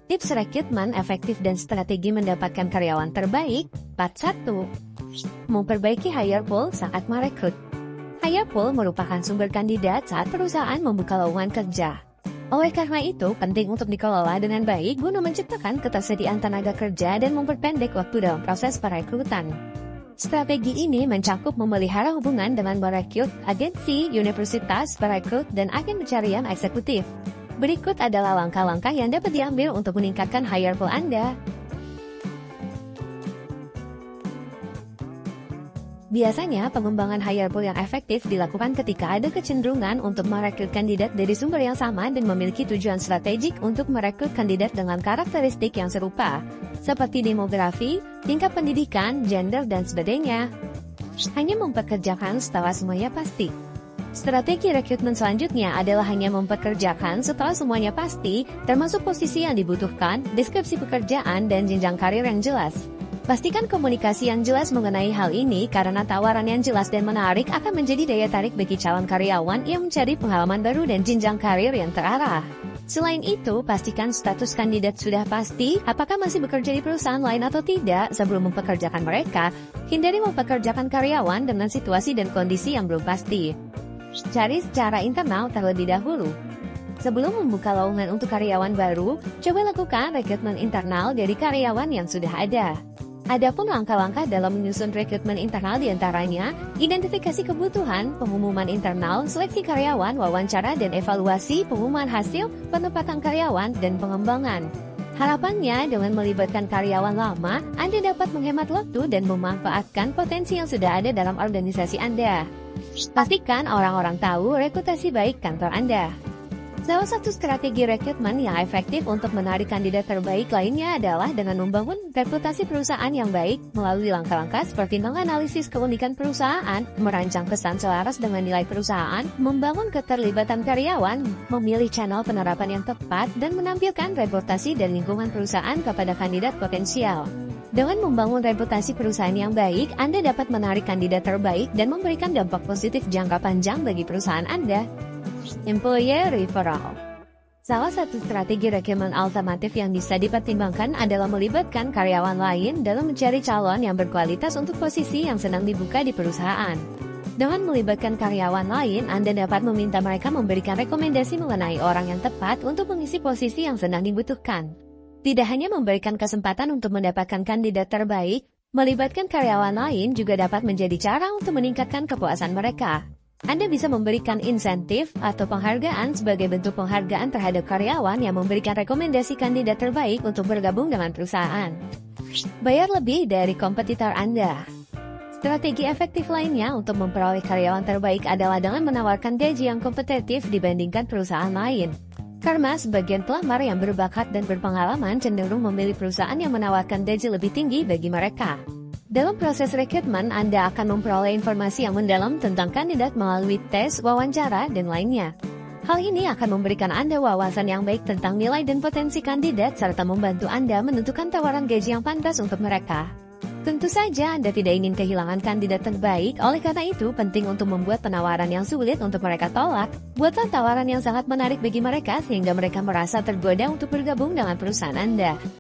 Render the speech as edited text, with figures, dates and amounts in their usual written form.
Tips rekrutmen efektif dan strategi mendapatkan karyawan terbaik. Part 1. Memperbaiki hire pool saat merekrut. Hire pool merupakan sumber kandidat saat perusahaan membuka lowongan kerja. Oleh karena itu, penting untuk dikelola dengan baik guna menciptakan ketersediaan tenaga kerja dan memperpendek waktu dalam proses perekrutan. Strategi ini mencakup memelihara hubungan dengan merekrut, agensi, universitas, perekrut, dan agen pencarian eksekutif. Berikut adalah langkah-langkah yang dapat diambil untuk meningkatkan hire pool Anda. Biasanya, pengembangan hire pool yang efektif dilakukan ketika ada kecenderungan untuk merekrut kandidat dari sumber yang sama dan memiliki tujuan strategik untuk merekrut kandidat dengan karakteristik yang serupa, seperti demografi, tingkat pendidikan, gender, dan sebagainya. Hanya mempekerjakan setelah semuanya pasti. Strategi rekrutmen selanjutnya adalah hanya mempekerjakan setelah semuanya pasti, termasuk posisi yang dibutuhkan, deskripsi pekerjaan, dan jenjang karir yang jelas. Pastikan komunikasi yang jelas mengenai hal ini karena tawaran yang jelas dan menarik akan menjadi daya tarik bagi calon karyawan yang mencari pengalaman baru dan jenjang karir yang terarah. Selain itu, pastikan status kandidat sudah pasti, apakah masih bekerja di perusahaan lain atau tidak sebelum mempekerjakan mereka. Hindari mempekerjakan karyawan dengan situasi dan kondisi yang belum pasti. Cari secara internal terlebih dahulu. Sebelum membuka lowongan untuk karyawan baru, coba lakukan rekrutmen internal dari karyawan yang sudah ada. Adapun langkah-langkah dalam menyusun rekrutmen internal diantaranya, identifikasi kebutuhan, pengumuman internal, seleksi karyawan, wawancara dan evaluasi, pengumuman hasil, penempatan karyawan, dan pengembangan. Harapannya, dengan melibatkan karyawan lama, Anda dapat menghemat waktu dan memanfaatkan potensi yang sudah ada dalam organisasi Anda. Pastikan orang-orang tahu reputasi baik kantor Anda. Salah satu strategi rekrutmen yang efektif untuk menarik kandidat terbaik lainnya adalah dengan membangun reputasi perusahaan yang baik melalui langkah-langkah seperti menganalisis keunikan perusahaan, merancang pesan selaras dengan nilai perusahaan, membangun keterlibatan karyawan, memilih channel penerapan yang tepat, dan menampilkan reputasi dan lingkungan perusahaan kepada kandidat potensial. Dengan membangun reputasi perusahaan yang baik, Anda dapat menarik kandidat terbaik dan memberikan dampak positif jangka panjang bagi perusahaan Anda. Employee referral. Salah satu strategi rekrutmen alternatif yang bisa dipertimbangkan adalah melibatkan karyawan lain dalam mencari calon yang berkualitas untuk posisi yang sedang dibuka di perusahaan. Dengan melibatkan karyawan lain, Anda dapat meminta mereka memberikan rekomendasi mengenai orang yang tepat untuk mengisi posisi yang sedang dibutuhkan. Tidak hanya memberikan kesempatan untuk mendapatkan kandidat terbaik, melibatkan karyawan lain juga dapat menjadi cara untuk meningkatkan kepuasan mereka. Anda bisa memberikan insentif atau penghargaan sebagai bentuk penghargaan terhadap karyawan yang memberikan rekomendasi kandidat terbaik untuk bergabung dengan perusahaan. Bayar lebih dari kompetitor Anda. Strategi efektif lainnya untuk memperoleh karyawan terbaik adalah dengan menawarkan gaji yang kompetitif dibandingkan perusahaan lain. Karena sebagian pelamar yang berbakat dan berpengalaman cenderung memilih perusahaan yang menawarkan gaji lebih tinggi bagi mereka. Dalam proses rekrutmen, Anda akan memperoleh informasi yang mendalam tentang kandidat melalui tes, wawancara, dan lainnya. Hal ini akan memberikan Anda wawasan yang baik tentang nilai dan potensi kandidat serta membantu Anda menentukan tawaran gaji yang pantas untuk mereka. Tentu saja Anda tidak ingin kehilangan kandidat terbaik, oleh karena itu penting untuk membuat penawaran yang sulit untuk mereka tolak. Buatlah tawaran yang sangat menarik bagi mereka sehingga mereka merasa tergoda untuk bergabung dengan perusahaan Anda.